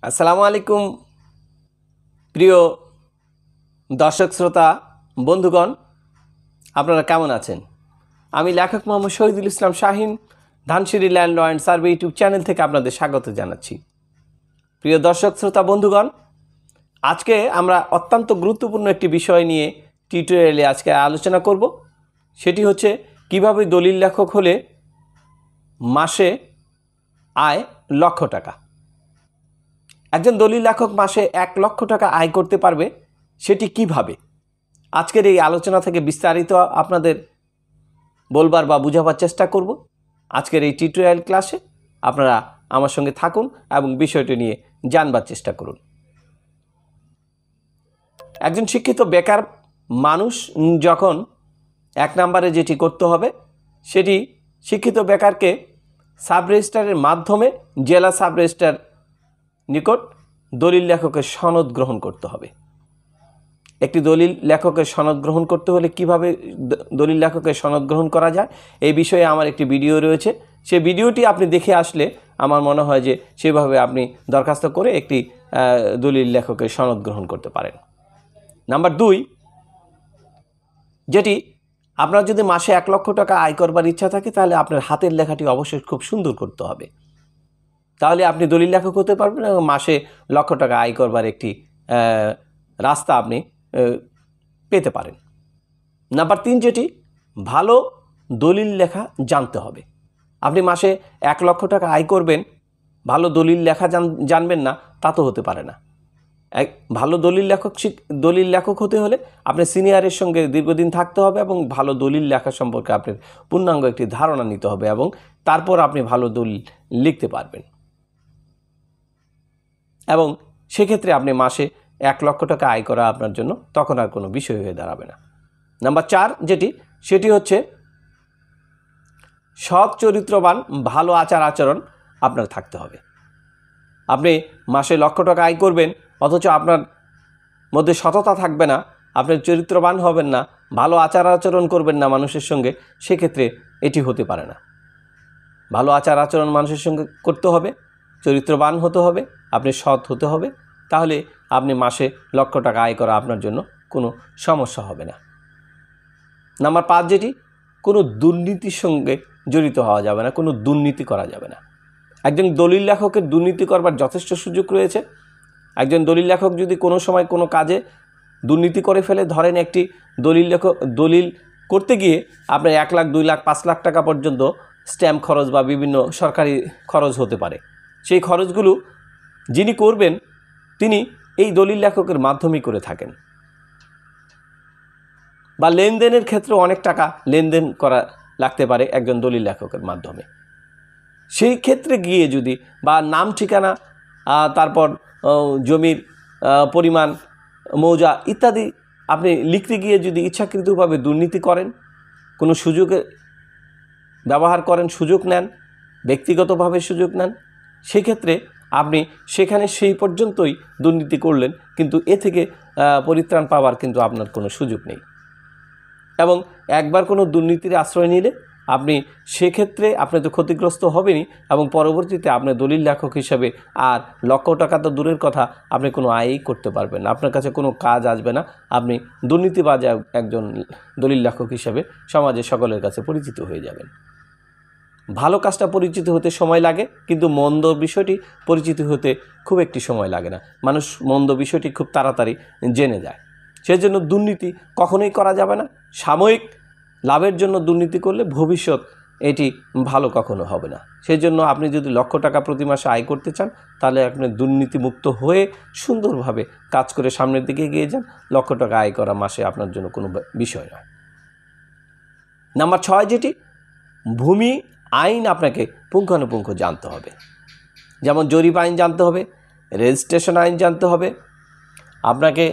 আসসালামু আলাইকুম প্রিয় দর্শক শ্রোতা বন্ধুগণ, আপনারা কেমন আছেন? আমি লেখক Mohammad Shahidul Islam Shahin Dhansiri land law and survey YouTube channel থেকে আপনাদের স্বাগত জানাচ্ছি। প্রিয় দর্শক শ্রোতা বন্ধুগণ, আজকে আমরা অত্যন্ত গুরুত্বপূর্ণ একটি বিষয় নিয়ে টিউটোরিয়ালে আজকে আলোচনা করব। সেটি হচ্ছে কিভাবে দলিল লেখক হলে মাসে আয় লক্ষ টাকা। একজন দলিল লেখক মাসে 1 লক্ষ টাকা আয় করতে পারবে, সেটি কিভাবে? আজকের এই আলোচনা থেকে বিস্তারিত আপনাদের বলবার বা বোঝাবার চেষ্টা করব। আজকের এই টিউটোরিয়াল ক্লাসে আপনারা আমার সঙ্গে থাকুন এবং বিষয়টি নিয়ে জানবার চেষ্টা করুন। একজন শিক্ষিত বেকার মানুষ যখন 1 নম্বরে যেটি করতে হবে, সেটি শিক্ষিত বেকারকে সাব রেজিস্ট্রারের মাধ্যমে জেলা সাব রেজিস্ট্রার নিকট দলিল লেখকের সনদ গ্রহণ করতে হবে। একটি দলিল লেখকের সনদ গ্রহণ করতে হলে কিভাবে দলিল লেখকের সনদ গ্রহণ করা যায় এই বিষয়ে আমার একটি ভিডিও রয়েছে। সেই ভিডিওটি আপনি দেখে আসলে আমার মনে হয় যে সেভাবে আপনি দরখাস্ত করে একটি দলিল লেখকের সনদ গ্রহণ করতে পারেন। নাম্বার 2, যেটি আপনার যদি মাসে 1 লক্ষ টাকা আয় করবার ইচ্ছা থাকে, তাহলে আপনার হাতের লেখাটি অবশ্যই খুব সুন্দর করতে হবে। তাহলে আপনি দলিল লেখক হতে পারবেন এবং মাসে লক্ষ টাকা আয় করবার একটি রাস্তা আপনি পেতে পারেন। নাম্বার 3, যেটি ভালো দলিল লেখা জানতে হবে। আপনি মাসে 1 লক্ষ টাকা আয় করবেন, ভালো দলিল লেখা জানবেন না, তা তো হতে পারে না। ভালো দলিল লেখক হতে হলে আপনি সিনিয়রের সঙ্গে দীর্ঘদিন থাকতে হবে এবং ভালো দলিল লেখা সম্পর্কে আপনার পূর্ণাঙ্গ একটি ধারণা নিতে হবে এবং তারপর আপনি ভালো দলিল লিখতে পারবেন এবং সেক্ষেত্রে আপনি মাসে 1 লক্ষ টাকা আয় করা আপনার জন্য তখন আর কোনো বিষয় হয়ে দাঁড়াবে না। নাম্বার 4, সেটি হচ্ছে সৎ চরিত্রবান, ভালো আচার আচরণ আপনার থাকতে হবে। আপনি মাসে লক্ষ টাকা আয় করবেন অথচ আপনার মধ্যে সততা থাকবে না, আপনি চরিত্রবান হবেন না, ভালো আচার আচরণ করবেন না মানুষের সঙ্গে, সেক্ষেত্রে এটি হতে পারে না। ভালো আচার আচরণ মানুষের সঙ্গে করতে হবে, চরিত্রবান হতে হবে, আপনি সৎ হতে হবে, তাহলে আপনি মাসে লক্ষ টাকা আয় করা আপনার জন্য কোনো সমস্যা হবে না। নাম্বার 5, যেটি কোনো দুর্নীতির সঙ্গে জড়িত হওয়া যাবে না, কোনো দুর্নীতি করা যাবে না। একজন দলিল লেখকের দুর্নীতি করবার যথেষ্ট সুযোগ রয়েছে। একজন দলিল লেখক যদি কোনো সময় কোনো কাজে দুর্নীতি করে ফেলে, ধরেন একটি দলিল করতে গিয়ে আপনার 1 লাখ, 2 লাখ, 5 লাখ টাকা পর্যন্ত স্ট্যাম্প খরচ বা বিভিন্ন সরকারি খরচ হতে পারে। সেই খরচগুলো যিনি করবেন তিনি এই দলিল লেখকের মাধ্যমেই করে থাকেন, বা লেনদেনের ক্ষেত্রে অনেক টাকা লেনদেন করা লাগতে পারে একজন দলিল লেখকের মাধ্যমে। সেই ক্ষেত্রে গিয়ে যদি বা নাম ঠিকানা, তারপর জমির পরিমাণ, মৌজা ইত্যাদি আপনি লিখতে গিয়ে যদি ইচ্ছাকৃতভাবে দুর্নীতি করেন, কোনো সুযোগে ব্যবহার করেন, সুযোগ নেন, ব্যক্তিগতভাবে সুযোগ নেন, সেক্ষেত্রে আপনি সেখানে সেই পর্যন্তই দুর্নীতি করলেন, কিন্তু এ থেকে পরিত্রাণ পাওয়ার কিন্তু আপনার কোনো সুযোগ নেই। এবং একবার কোনো দুর্নীতির আশ্রয় নিলে আপনি সেক্ষেত্রে আপনি তো ক্ষতিগ্রস্ত হবেনই এবং পরবর্তীতে আপনি দলিল লেখক হিসাবে আর লক্ষ টাকা তো দূরের কথা, আপনি কোনো আয়ই করতে পারবেন না, আপনার কাছে কোনো কাজ আসবে না, আপনি দুর্নীতিবাজ একজন দলিল লেখক হিসাবে সমাজে সকলের কাছে পরিচিত হয়ে যাবেন। ভালো কাজটা পরিচিত হতে সময় লাগে, কিন্তু মন্দ বিষয়টি পরিচিত হতে খুব একটি সময় লাগে না। মানুষ মন্দ বিষয়টি খুব তাড়াতাড়ি জেনে যায়। সেজন্য দুর্নীতি কখনোই করা যাবে না। সাময়িক লাভের জন্য দুর্নীতি করলে ভবিষ্যৎ এটি ভালো কখনো হবে না। সেজন্য আপনি যদি লক্ষ টাকা প্রতি মাসে আয় করতে চান, তাহলে আপনি দুর্নীতিমুক্ত হয়ে সুন্দরভাবে কাজ করে সামনের দিকে এগিয়ে যান। লক্ষ টাকা আয় করা মাসে আপনার জন্য কোনো বিষয় নয়। নাম্বার 6, যেটি ভূমি আইন আপনাকে পুঙ্খানুপুঙ্খ জানতে হবে। যেমন জরিপ আইন জানতে হবে, রেজিস্ট্রেশন আইন জানতে হবে, আপনাকে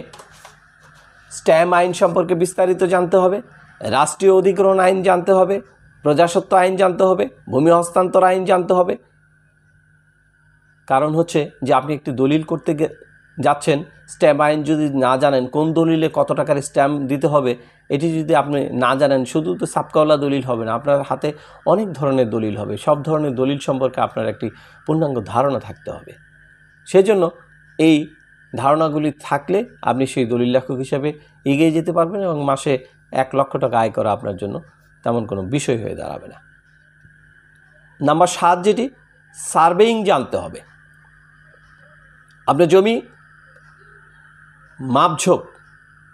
স্ট্যাম্প আইন সম্পর্কে বিস্তারিত জানতে হবে, রাষ্ট্রীয় অধিগ্রহণ আইন জানতে হবে, প্রজাস্বত্ব আইন জানতে হবে, ভূমি হস্তান্তর আইন জানতে হবে। কারণ হচ্ছে যে আপনি একটি দলিল করতে যাচ্ছেন, স্ট্যাম্প আইন যদি না জানেন, কোন দলিলে কত টাকার স্ট্যাম্প দিতে হবে এটি যদি আপনি না জানেন, শুধু তো সাবকাওয়ালা দলিল হবে না, আপনার হাতে অনেক ধরনের দলিল হবে। সব ধরনের দলিল সম্পর্কে আপনার একটি পূর্ণাঙ্গ ধারণা থাকতে হবে। সেজন্য এই ধারণাগুলি থাকলে আপনি সেই দলিল লেখক হিসেবে এগিয়ে যেতে পারবেন এবং মাসে 1 লক্ষ টাকা আয় করা আপনার জন্য তেমন কোনো বিষয় হয়ে দাঁড়াবে না। নাম্বার 7 যেটি, সার্ভেইং জানতে হবে। আপনার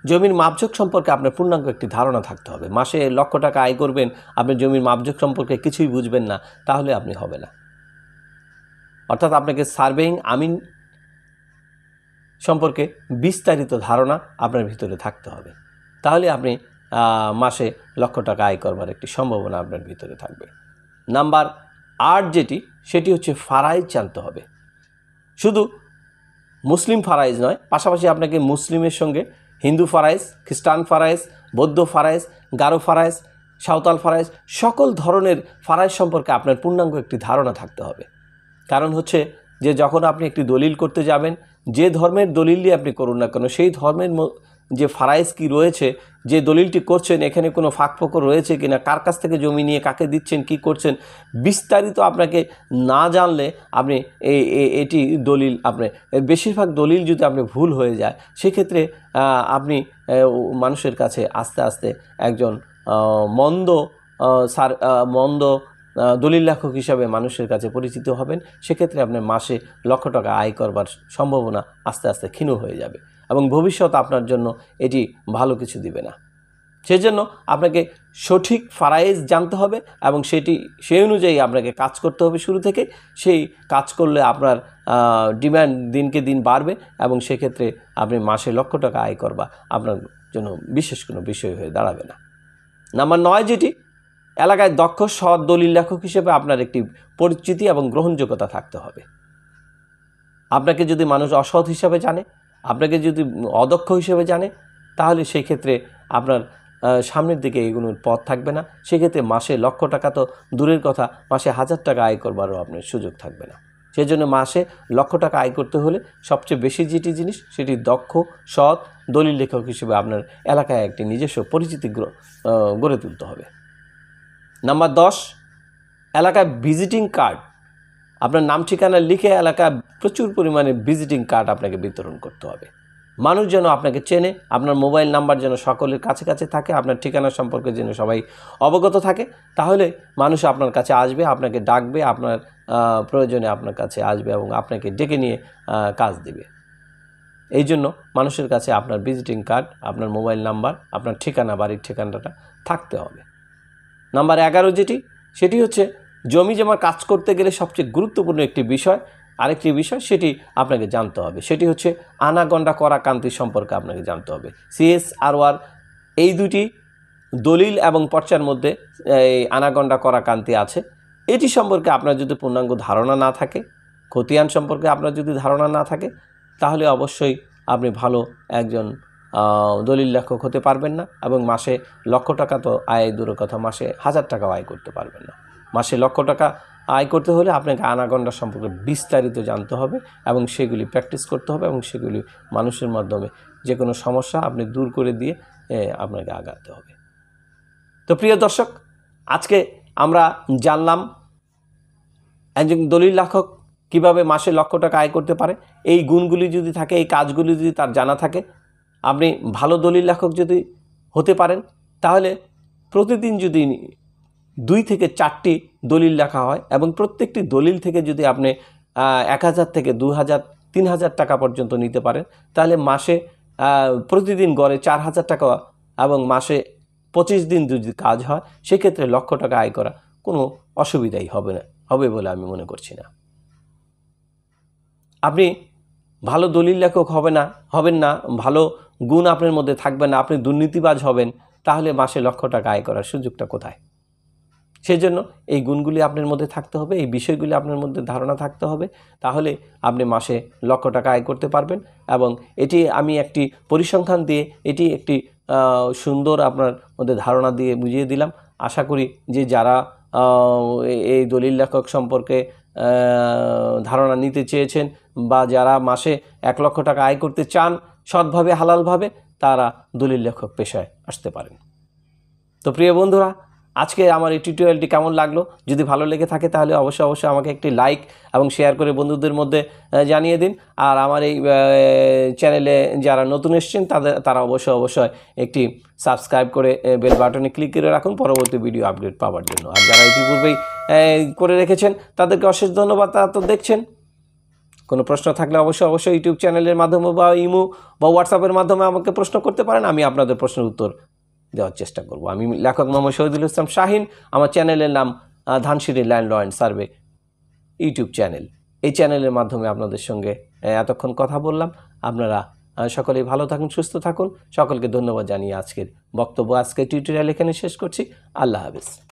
জমির মাপঝোঁক সম্পর্কে আপনার পূর্ণাঙ্গ একটি ধারণা থাকতে হবে। মাসে লক্ষ টাকা আয় করবেন, আপনি জমির মাপঝোঁক সম্পর্কে কিছুই বুঝবেন না, তাহলে আপনি হবে না। অর্থাৎ আপনাকে সার্ভেইং আমিন সম্পর্কে বিস্তারিত ধারণা আপনার ভিতরে থাকতে হবে, তাহলে আপনি মাসে লক্ষ টাকা আয় করবার একটি সম্ভাবনা আপনার ভিতরে থাকবে। নাম্বার 8 যেটি, সেটি হচ্ছে ফারাইজ জানতে হবে। শুধু মুসলিম ফারাইজ নয়, পাশাপাশি আপনাকে মুসলিমের সঙ্গে হিন্দু ফারাইজ, খ্রিস্টান ফারাইজ, বৌদ্ধ ফারাইজ, গারো ফারাইজ, সাঁওতাল ফারাইজ, সকল ধরনের ফারাইজ সম্পর্কে আপনার পূর্ণাঙ্গ একটি ধারণা থাকতে হবে। কারণ হচ্ছে যে যখন আপনি একটি দলিল করতে যাবেন, যে ধর্মের দলিলই আপনি করুন না কেন, সেই ধর্মের যে ফারাইজ কি রয়েছে, যে দলিলটি করছেন এখানে কোনো ফাঁকফোকর রয়েছে কিনা, কার কাছ থেকে জমি নিয়ে কাকে দিচ্ছেন, কি করছেন, বিস্তারিত আপনাকে না জানলে আপনি এটি দলিল, আপনি বেশিরভাগ দলিল যদি আপনি ভুল হয়ে যায়, সেক্ষেত্রে আপনি মানুষের কাছে আস্তে আস্তে একজন মন্দ দলিল লেখক হিসাবে মানুষের কাছে পরিচিত হবেন। সেক্ষেত্রে আপনার মাসে লক্ষ টাকা আয় করবার সম্ভাবনা আস্তে আস্তে ক্ষীণ হয়ে যাবে এবং ভবিষ্যৎ আপনার জন্য এটি ভালো কিছু দিবে না। সেজন্য আপনাকে সঠিক ফারাইজ জানতে হবে এবং সেই অনুযায়ী আপনাকে কাজ করতে হবে শুরু থেকে। সেই কাজ করলে আপনার ডিমান্ড দিনকে দিন বাড়বে এবং সেক্ষেত্রে আপনি মাসে লক্ষ টাকা আয় করবা আপনার জন্য বিশেষ কোনো বিষয় হয়ে দাঁড়াবে না। নাম্বার 9 যেটি, এলাকায় দক্ষ সৎ দলিল লেখক হিসেবে আপনার একটি পরিচিতি এবং গ্রহণযোগ্যতা থাকতে হবে। আপনাকে যদি মানুষ অসৎ হিসাবে জানে, আপনাকে যদি অদক্ষ হিসেবে জানে, তাহলে সেই ক্ষেত্রে আপনার সামনের দিকে এগুলোর পথ থাকবে না। সেক্ষেত্রে মাসে লক্ষ টাকা তো দূরের কথা, মাসে 1000 টাকা আয় করবারও আপনার সুযোগ থাকবে না। সেই জন্য মাসে লক্ষ টাকা আয় করতে হলে সবচেয়ে বেশি যেটি জিনিস, সেটি দক্ষ সৎ দলিল লেখক হিসেবে আপনার এলাকায় একটি নিজস্ব পরিচিতি গড়ে তুলতে হবে। নাম্বার 10, এলাকায় ভিজিটিং কার্ড, আপনার নাম ঠিকানা লিখে এলাকায় প্রচুর পরিমাণে ভিজিটিং কার্ড আপনাকে বিতরণ করতে হবে। মানুষ যেন আপনাকে চেনে, আপনার মোবাইল নাম্বার যেন সকলের কাছে কাছে থাকে, আপনার ঠিকানা সম্পর্কে যেন সবাই অবগত থাকে, তাহলে মানুষ আপনার কাছে আসবে, আপনাকে ডাকবে, আপনার প্রয়োজনে আপনার কাছে আসবে এবং আপনাকে ডেকে নিয়ে কাজ দেবে। এই জন্য মানুষের কাছে আপনার ভিজিটিং কার্ড, আপনার মোবাইল নাম্বার, আপনার ঠিকানা, বাড়ির ঠিকানাটা থাকতে হবে। নাম্বার 11 যেটি, সেটি হচ্ছে জমি জমা কাজ করতে গেলে সবচেয়ে গুরুত্বপূর্ণ একটি বিষয়, আরেকটি বিষয় সেটি আপনাকে জানতে হবে, সেটি হচ্ছে আনাগন্ডা করা কান্তি সম্পর্কে আপনাকে জানতে হবে। CSRR এই দুটি দলিল এবং পর্চার মধ্যে এই আনাগন্ডা করা কান্তি আছে। এটি সম্পর্কে আপনার যদি পূর্ণাঙ্গ ধারণা না থাকে, খতিয়ান সম্পর্কে আপনার যদি ধারণা না থাকে, তাহলে অবশ্যই আপনি ভালো একজন দলিল লেখক হতে পারবেন না এবং মাসে লক্ষ টাকা তো আয় দূরের কথা, মাসে 1000 টাকাও আয় করতে পারবেন না। মাসে লক্ষ টাকা আয় করতে হলে আপনাকে আনাগন্ডা সম্পর্কে বিস্তারিত জানতে হবে এবং সেগুলি প্র্যাকটিস করতে হবে এবং সেগুলি মানুষের মাধ্যমে যে কোনো সমস্যা আপনি দূর করে দিয়ে আপনাকে আগাতে হবে। তো প্রিয় দর্শক, আজকে আমরা জানলাম একজন দলিল লেখক কীভাবে মাসে লক্ষ টাকা আয় করতে পারে। এই গুণগুলি যদি থাকে, এই কাজগুলি যদি তার জানা থাকে, আপনি ভালো দলিল লেখক যদি হতে পারেন, তাহলে প্রতিদিন যদি 2 থেকে 4টি দলিল লেখা হয় এবং প্রত্যেকটি দলিল থেকে যদি আপনি 1000 থেকে 2000 3000 টাকা পর্যন্ত নিতে পারেন, তাহলে মাসে প্রতিদিন গড়ে 4000 টাকা এবং মাসে 25 দিন যদি কাজ হয়, সেক্ষেত্রে লক্ষ টাকা আয় করা কোনো অসুবিধাই হবে বলে আমি মনে করছি না। আপনি ভালো দলিল লেখক হবেন না, ভালো গুণ আপনার মধ্যে থাকবে না, আপনি দুর্নীতিবাজ হবেন, তাহলে মাসে লক্ষ টাকা আয় করার সুযোগটা কোথায়? সেজন্য এই গুণগুলি আপনার মধ্যে থাকতে হবে, এই বিষয়গুলি আপনার মধ্যে ধারণা থাকতে হবে, তাহলে আপনি মাসে লক্ষ টাকা আয় করতে পারবেন। এবং এটি আমি একটি পরিসংখ্যান দিয়ে, এটি একটি সুন্দর আপনার মধ্যে ধারণা দিয়ে বুঝিয়ে দিলাম। আশা করি যে যারা এই দলিল লেখক সম্পর্কে ধারণা নিতে চেয়েছেন বা যারা মাসে 1 লক্ষ টাকা আয় করতে চান সৎভাবে, হালালভাবে, তারা দলিল লেখক পেশায় আসতে পারেন। তো প্রিয় বন্ধুরা, আজকে আমার এই টিউটোরিয়ালটি কেমন লাগলো, যদি ভালো লেগে থাকে তাহলে অবশ্যই আমাকে একটি লাইক এবং শেয়ার করে বন্ধুদের মধ্যে জানিয়ে দিন। আর আমার এই চ্যানেলে যারা নতুন এসেছেন তারা অবশ্যই একটি সাবস্ক্রাইব করে বেল বাটনে ক্লিক করে রাখুন পরবর্তী ভিডিও আপডেট পাওয়ার জন্য। আর যারা ইতিপূর্বেই করে রেখেছেন তাদেরকে অশেষ ধন্যবাদ, তারা তো দেখছেন। কোনো প্রশ্ন থাকলে অবশ্যই ইউটিউব চ্যানেলের মাধ্যমে বা ইমো বা হোয়াটসঅ্যাপের মাধ্যমে আমাকে প্রশ্ন করতে পারেন, আমি আপনাদের প্রশ্নের উত্তর দেওয়ার চেষ্টা করব। আমি লেখক মোহাম্মদ শহীদুল ইসলাম শাহিন, আমার চ্যানেলের নাম Dhansiri land law and survey YouTube channel. এই চ্যানেলের মাধ্যমে আপনাদের সঙ্গে এতক্ষণ কথা বললাম। আপনারা সকলেই ভালো থাকুন, সুস্থ থাকুন। সকলকে ধন্যবাদ জানিয়ে আজকের টিউটোরিয়াল এখানে শেষ করছি। আল্লাহ হাফেজ।